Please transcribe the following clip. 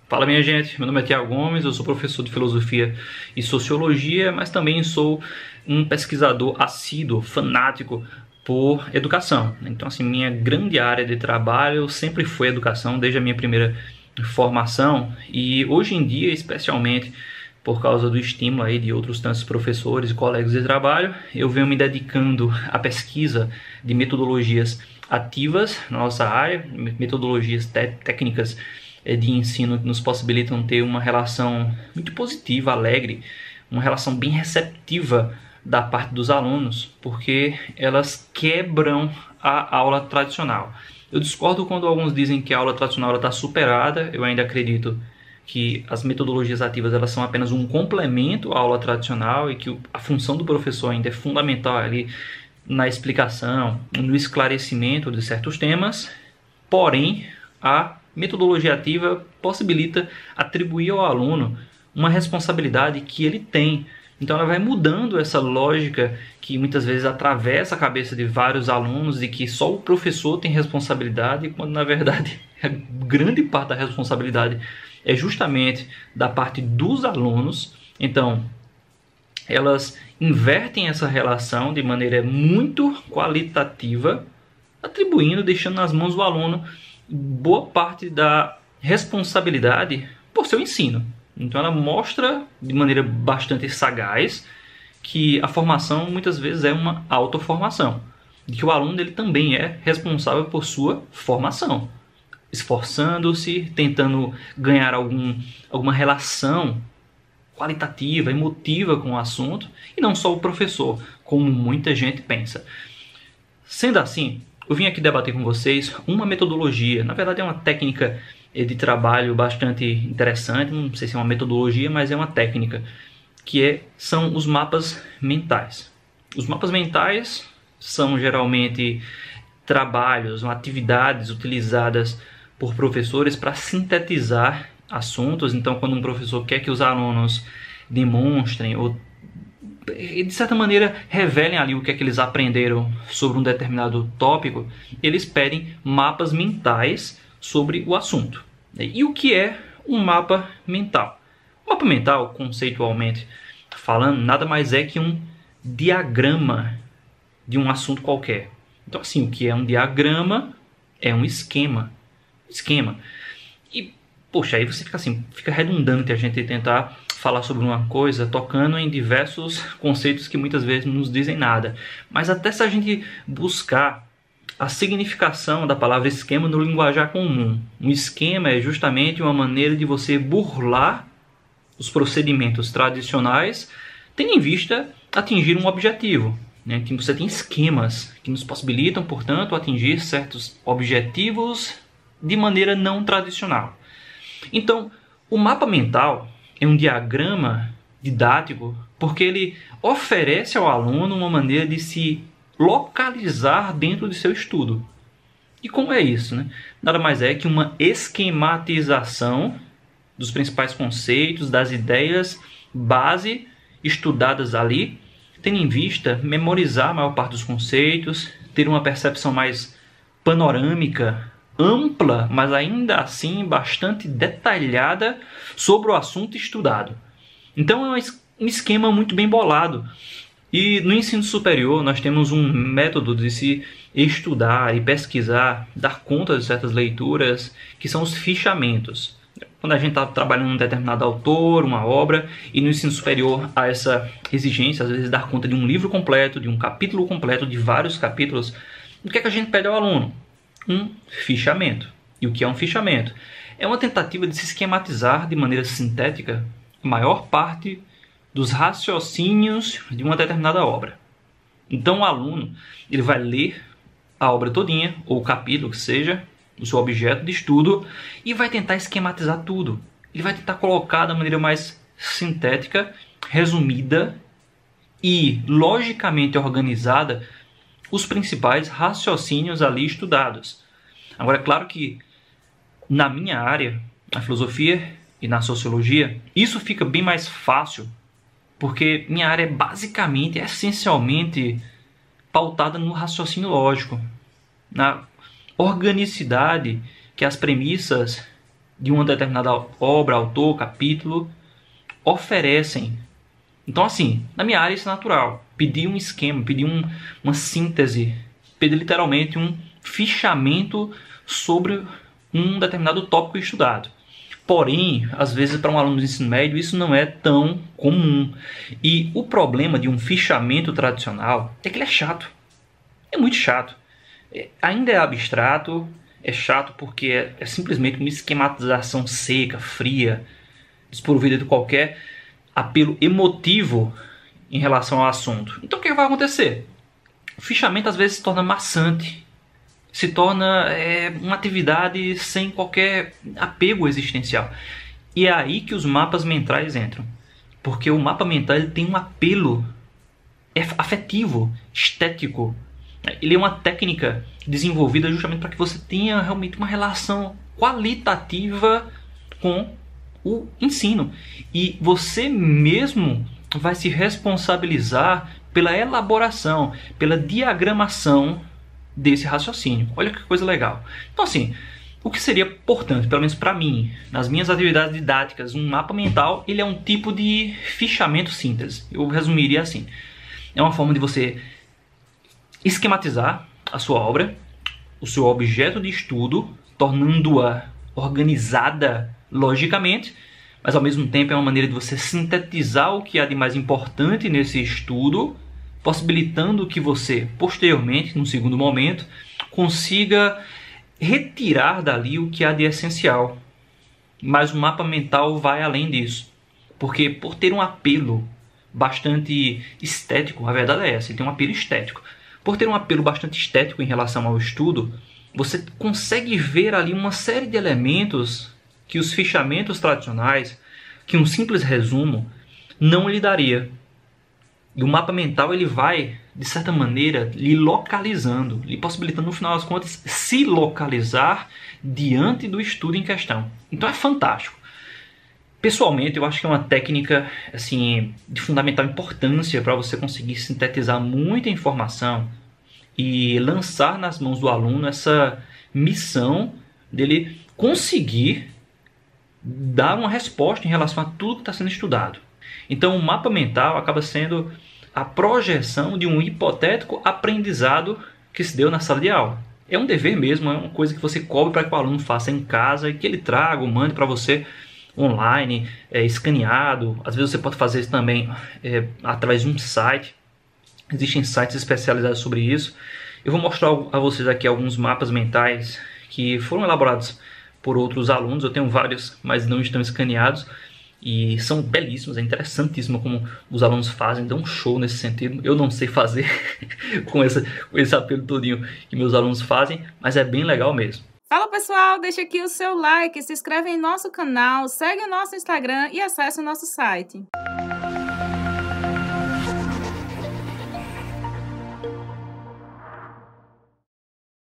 Fala, minha gente, meu nome é Thiago Gomes, eu sou professor de Filosofia e Sociologia, mas também sou um pesquisador assíduo, fanático por educação. Então, assim, minha grande área de trabalho sempre foi educação, desde a minha primeira formação, e hoje em dia, especialmente por causa do estímulo aí de outros tantos professores e colegas de trabalho, eu venho me dedicando à pesquisa de metodologias ativas na nossa área, metodologias técnicas de ensino que nos possibilitam ter uma relação muito positiva, alegre, uma relação bem receptiva da parte dos alunos, porque elas quebram a aula tradicional. Eu discordo quando alguns dizem que a aula tradicional está superada. Eu ainda acredito que as metodologias ativas elas são apenas um complemento à aula tradicional e que a função do professor ainda é fundamental ali na explicação, no esclarecimento de certos temas. Porém, a metodologia ativa possibilita atribuir ao aluno uma responsabilidade que ele tem. Então ela vai mudando essa lógica que muitas vezes atravessa a cabeça de vários alunos de que só o professor tem responsabilidade, quando na verdade a grande parte da responsabilidade é justamente da parte dos alunos. Então elas invertem essa relação de maneira muito qualitativa, atribuindo, deixando nas mãos do aluno boa parte da responsabilidade por seu ensino. Então ela mostra de maneira bastante sagaz que a formação muitas vezes é uma autoformação, de que o aluno ele também é responsável por sua formação, esforçando-se, tentando ganhar alguma relação qualitativa, emotiva com o assunto, e não só o professor, como muita gente pensa. Sendo assim, eu vim aqui debater com vocês uma metodologia, na verdade é uma técnica de trabalho bastante interessante, não sei se é uma metodologia, mas é uma técnica, são os mapas mentais. Os mapas mentais são geralmente trabalhos, atividades utilizadas por professores para sintetizar assuntos. Então, quando um professor quer que os alunos demonstrem ou de certa maneira revelem ali o que é que eles aprenderam sobre um determinado tópico, eles pedem mapas mentais sobre o assunto. E o que é um mapa mental? Um mapa mental, conceitualmente falando, nada mais é que um diagrama de um assunto qualquer. Então, assim, o que é um diagrama é um esquema. E, poxa, aí você fica redundante a gente tentar falar sobre uma coisa tocando em diversos conceitos que muitas vezes não nos dizem nada. Mas até se a gente buscar a significação da palavra esquema no linguajar comum, um esquema é justamente uma maneira de você burlar os procedimentos tradicionais, tendo em vista atingir um objetivo. Que você tem esquemas que nos possibilitam, portanto, atingir certos objetivos de maneira não tradicional. Então, o mapa mental é um diagrama didático porque ele oferece ao aluno uma maneira de se localizar dentro de seu estudo. E como é isso, né? Nada mais é que uma esquematização dos principais conceitos, das ideias base estudadas ali, tendo em vista memorizar a maior parte dos conceitos, ter uma percepção mais panorâmica, ampla, mas ainda assim bastante detalhada sobre o assunto estudado. Então é um esquema muito bem bolado. E no ensino superior nós temos um método de se estudar e pesquisar, dar conta de certas leituras, que são os fichamentos. Quando a gente está trabalhando um determinado autor, uma obra, e no ensino superior há essa exigência, às vezes, dar conta de um livro completo, de um capítulo completo, de vários capítulos, o que é que a gente pede ao aluno? Um fichamento. E o que é um fichamento? É uma tentativa de se esquematizar de maneira sintética a maior parte dos raciocínios de uma determinada obra. Então o aluno ele vai ler a obra todinha, ou o capítulo que seja, o seu objeto de estudo, e vai tentar esquematizar tudo. Ele vai tentar colocar da maneira mais sintética, resumida e logicamente organizada os principais raciocínios ali estudados. Agora, é claro que na minha área, na filosofia e na sociologia, isso fica bem mais fácil, porque minha área é basicamente, essencialmente, pautada no raciocínio lógico, na organicidade que as premissas de uma determinada obra, autor, capítulo, oferecem. Então, assim, na minha área isso é natural. Pedir um esquema, pedir uma síntese, pedir literalmente um fichamento sobre um determinado tópico estudado. Porém, às vezes para um aluno do ensino médio isso não é tão comum. E o problema de um fichamento tradicional é que ele é chato. É muito chato. Ainda é abstrato, é chato porque é simplesmente uma esquematização seca, fria, desprovida de qualquer apelo emotivo em relação ao assunto. Então o que vai acontecer? O fichamento às vezes se torna maçante, se torna uma atividade sem qualquer apego existencial. E é aí que os mapas mentais entram. Porque o mapa mental ele tem um apelo afetivo, estético. Ele é uma técnica desenvolvida justamente para que você tenha realmente uma relação qualitativa com o ensino. E você mesmo vai se responsabilizar pela elaboração, pela diagramação desse raciocínio. Olha que coisa legal. Então assim, o que seria importante, pelo menos para mim, nas minhas atividades didáticas, um mapa mental, ele é um tipo de fichamento síntese. Eu resumiria assim. É uma forma de você esquematizar a sua obra, o seu objeto de estudo, tornando-a organizada logicamente, mas ao mesmo tempo é uma maneira de você sintetizar o que há de mais importante nesse estudo, possibilitando que você, posteriormente, num segundo momento, consiga retirar dali o que há de essencial. Mas o mapa mental vai além disso, porque por ter um apelo bastante estético, a verdade é essa, ele tem um apelo estético. Por ter um apelo bastante estético em relação ao estudo, você consegue ver ali uma série de elementos que os fichamentos tradicionais, que um simples resumo, não lhe daria. E o mapa mental ele vai, de certa maneira, lhe localizando, lhe possibilitando, no final das contas, se localizar diante do estudo em questão. Então é fantástico. Pessoalmente, eu acho que é uma técnica assim, de fundamental importância para você conseguir sintetizar muita informação e lançar nas mãos do aluno essa missão dele conseguir dar uma resposta em relação a tudo que está sendo estudado. Então o mapa mental acaba sendo a projeção de um hipotético aprendizado que se deu na sala de aula. É um dever mesmo, é uma coisa que você cobra para que o aluno faça em casa e que ele traga ou mande para você online, escaneado. Às vezes você pode fazer isso também através de um site. Existem sites especializados sobre isso. Eu vou mostrar a vocês aqui alguns mapas mentais que foram elaborados por outros alunos. Eu tenho vários, mas não estão escaneados. E são belíssimos, é interessantíssimo como os alunos fazem, dão um show nesse sentido. Eu não sei fazer com esse apelo todinho que meus alunos fazem, mas é bem legal mesmo. Fala pessoal, deixa aqui o seu like, se inscreve em nosso canal, segue o nosso Instagram e acesse o nosso site.